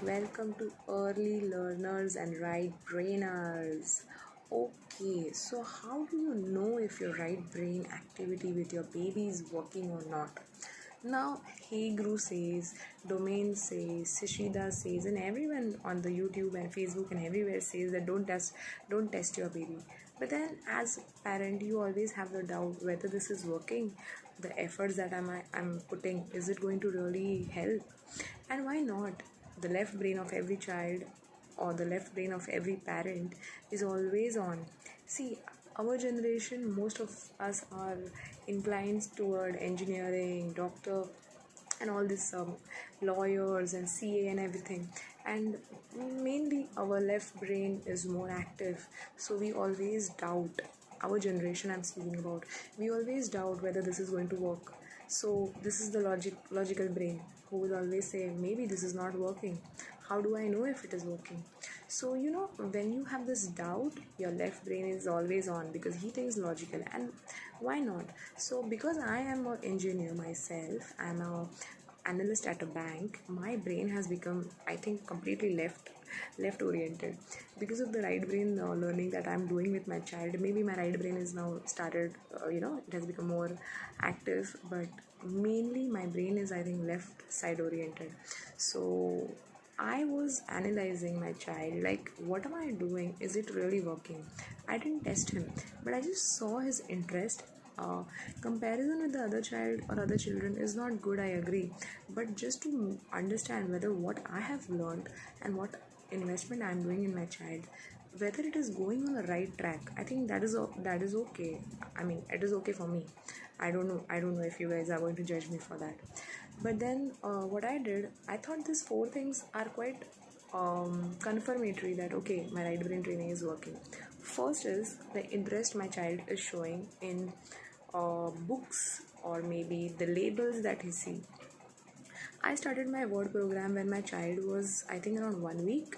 Welcome to early learners and right brainers. Okay, so how do you know if your right brain activity with your baby is working or not? Now, Heguru says, Domain says, Shchida says, and everyone on the YouTube and Facebook and everywhere says that don't test your baby. But then, as a parent, you always have the doubt whether this is working. The efforts that I'm putting, is it going to really help? And why not? The left brain of every child or the left brain of every parent is always on. See, our generation, most of us are inclined toward engineering, doctor, and all this lawyers and CA and everything. And mainly our left brain is more active, so we always doubt. Our generation I'm speaking about, we always doubt whether this is going to work. So this is the logical brain who will always say maybe this is not working. How do I know if it is working? So when you have this doubt, your left brain is always on because he thinks logical. And why not? So because I am an engineer myself, I'm a analyst at a bank, my brain has become, I think, completely left oriented because of the right brain learning that I'm doing with my child. Maybe my right brain is now started, it has become more active, but mainly my brain is, I think, left side oriented. So I was analyzing my child, like, what am I doing? Is it really working? I didn't test him, but I just saw his interest. Comparison with the other child or other children is not good, I agree, but just to understand whether what I have learned and what investment I am doing in my child, whether it is going on the right track, I think that is okay. I mean, it is okay for me. I don't know if you guys are going to judge me for that. But then what I did, I thought these four things are quite confirmatory that okay, my right brain training is working. First is the interest my child is showing in books or maybe the labels that he see. I started my word program when my child was, I think, around 1 week.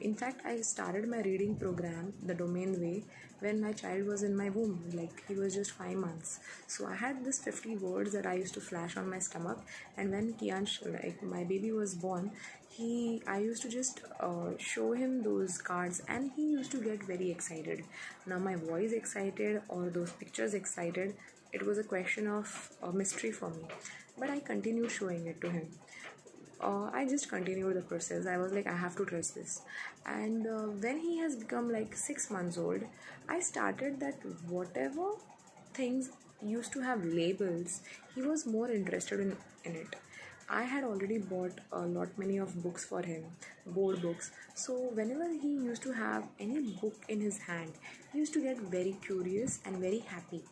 In fact, I started my reading program the Domain way when my child was in my womb, like he was just 5 months. So I had this 50 words that I used to flash on my stomach, and when Kiansh, like my baby, was born, I used to just show him those cards, and he used to get very excited. Now my voice excited or those pictures excited, it was a question of a mystery for me, but I continued showing it to him. I just continued the process. I was like, I have to trust this. And when he has become like 6 months old, I started that whatever things used to have labels, he was more interested in it. I had already bought a lot many of books for him, board books. So whenever he used to have any book in his hand, he used to get very curious and very happy.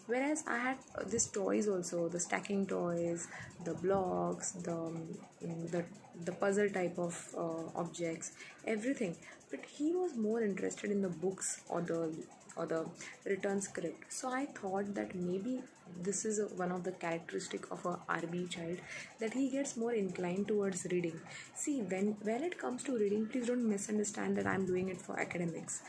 Whereas I had these toys also, the stacking toys, the blocks, the puzzle type of objects, everything. But he was more interested in the books or the written script. So I thought that maybe this is one of the characteristic of a RB child, that he gets more inclined towards reading. See, when it comes to reading, please don't misunderstand that I'm doing it for academics.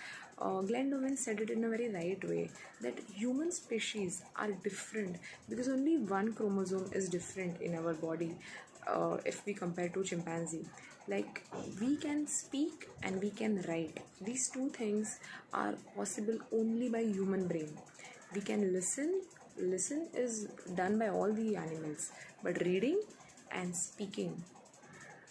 Glenn Doman said it in a very right way, that human species are different because only one chromosome is different in our body. If we compare to chimpanzee, like, we can speak and we can write. These two things are possible only by human brain. We can listen is done by all the animals, but reading and speaking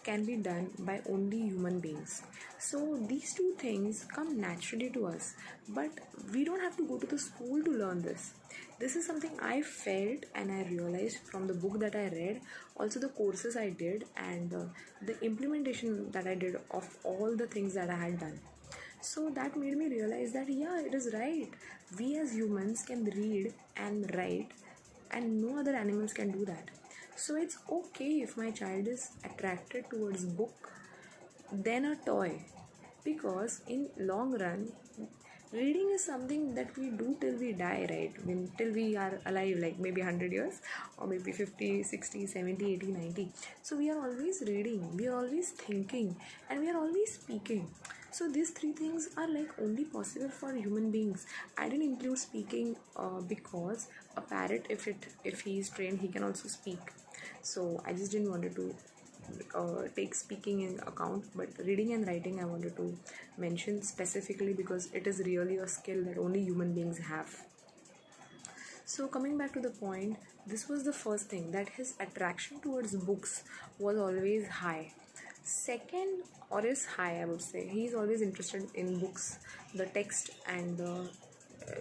can be done by only human beings. So these two things come naturally to us, but we don't have to go to the school to learn this. This is something I felt and I realized from the book that I read, also the courses I did, and the implementation that I did of all the things that I had done. So that made me realize that yeah, it is right. We as humans can read and write, and no other animals can do that. So it's okay if my child is attracted towards book than a toy, because in long run, reading is something that we do till we die, right? Till we are alive, like maybe 100 years or maybe 50, 60, 70, 80, 90. So we are always reading, we are always thinking, and we are always speaking. So these three things are like only possible for human beings. I didn't include speaking because a parrot, if he is trained, he can also speak. So I just didn't want to take speaking in account, but reading and writing I wanted to mention specifically because it is really a skill that only human beings have. So coming back to the point, this was the first thing, that his attraction towards books was always high. Second, or is high, I would say, he's always interested in books, the text, and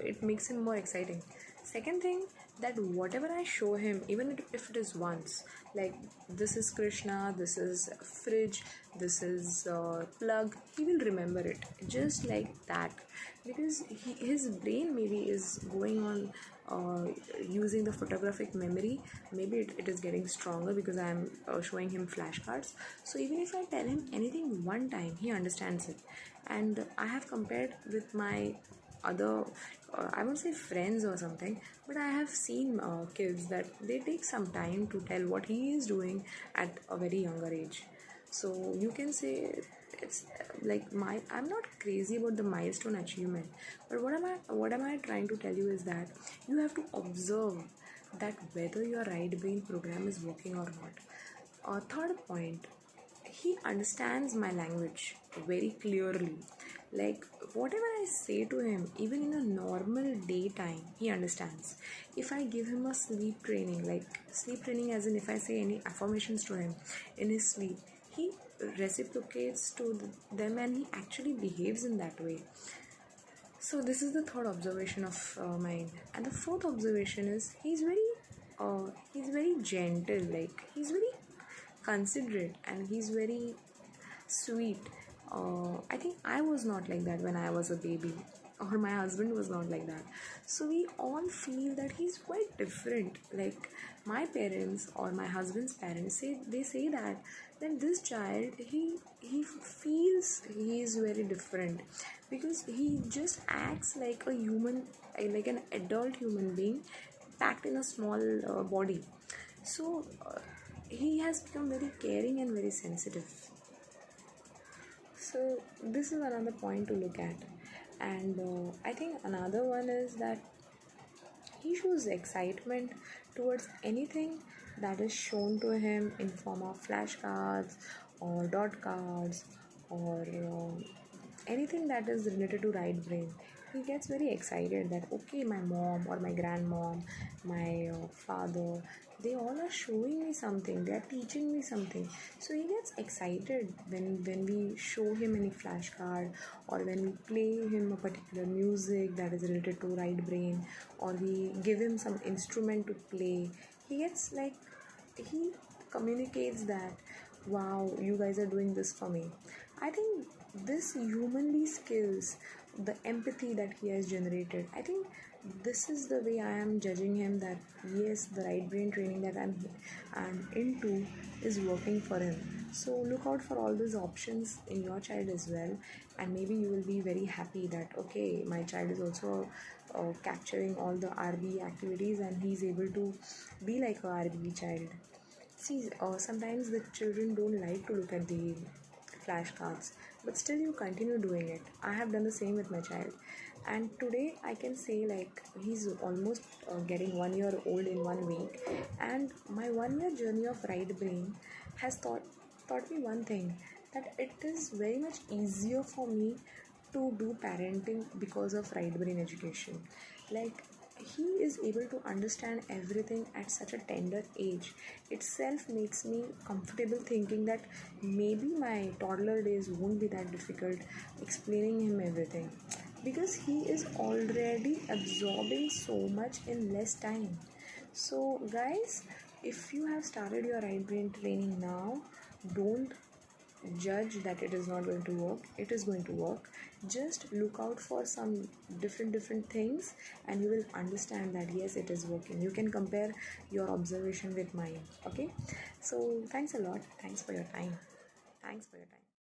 it makes him more exciting. Second thing, that whatever I show him, even if it is once, like this is Krishna, this is fridge, this is plug, he will remember it just like that, because his brain maybe is going on using the photographic memory. Maybe it is getting stronger because I am showing him flashcards. So even if I tell him anything one time, he understands it. And I have compared with my other I won't say friends or something, but I have seen kids that they take some time to tell what he is doing at a very younger age. So you can say it's like I'm not crazy about the milestone achievement, but what am I trying to tell you is that you have to observe that whether your right brain program is working or not. Third point, he understands my language very clearly. Like whatever I say to him, even in a normal daytime, he understands. If I give him a sleep training, like sleep training as in if I say any affirmations to him in his sleep, he reciprocates to them and he actually behaves in that way. So this is the third observation of mine. And the fourth observation is he's very gentle, like he's very considerate and he's very sweet. I think I was not like that when I was a baby, or my husband was not like that. So we all feel that he's quite different. Like my parents or my husband's parents say that this child he feels he is very different because he just acts like a human, like an adult human being packed in a small body. So he has become very caring and very sensitive. So this is another point to look at. And I think another one is that he shows excitement towards anything that is shown to him in form of flashcards or dot cards or anything that is related to right brain. He gets very excited that okay, my mom or my grandmom, my father, they all are showing me something, they are teaching me something. So he gets excited when we show him any flashcard, or when we play him a particular music that is related to right brain, or we give him some instrument to play. He gets like, he communicates that wow, you guys are doing this for me. I think this humanly skills, the empathy that he has generated, I think this is the way I am judging him, that yes, the right brain training that I'm into is working for him. So look out for all these options in your child as well, and maybe you will be very happy that okay, my child is also capturing all the RB activities and he's able to be like a RB child. See, sometimes the children don't like to look at the flashcards, but still you continue doing it. I have done the same with my child, and today I can say like he's almost getting 1 year old in 1 week, and my 1 year journey of right brain has taught me one thing, that it is very much easier for me to do parenting because of right brain education. Like he is able to understand everything at such a tender age itself makes me comfortable thinking that maybe my toddler days won't be that difficult explaining him everything, because he is already absorbing so much in less time. So guys, if you have started your right brain training now, don't judge that it is not going to work. It is going to work. Just look out for some different things and you will understand that yes, it is working. You can compare your observation with mine. Okay, so thanks a lot. Thanks for your time.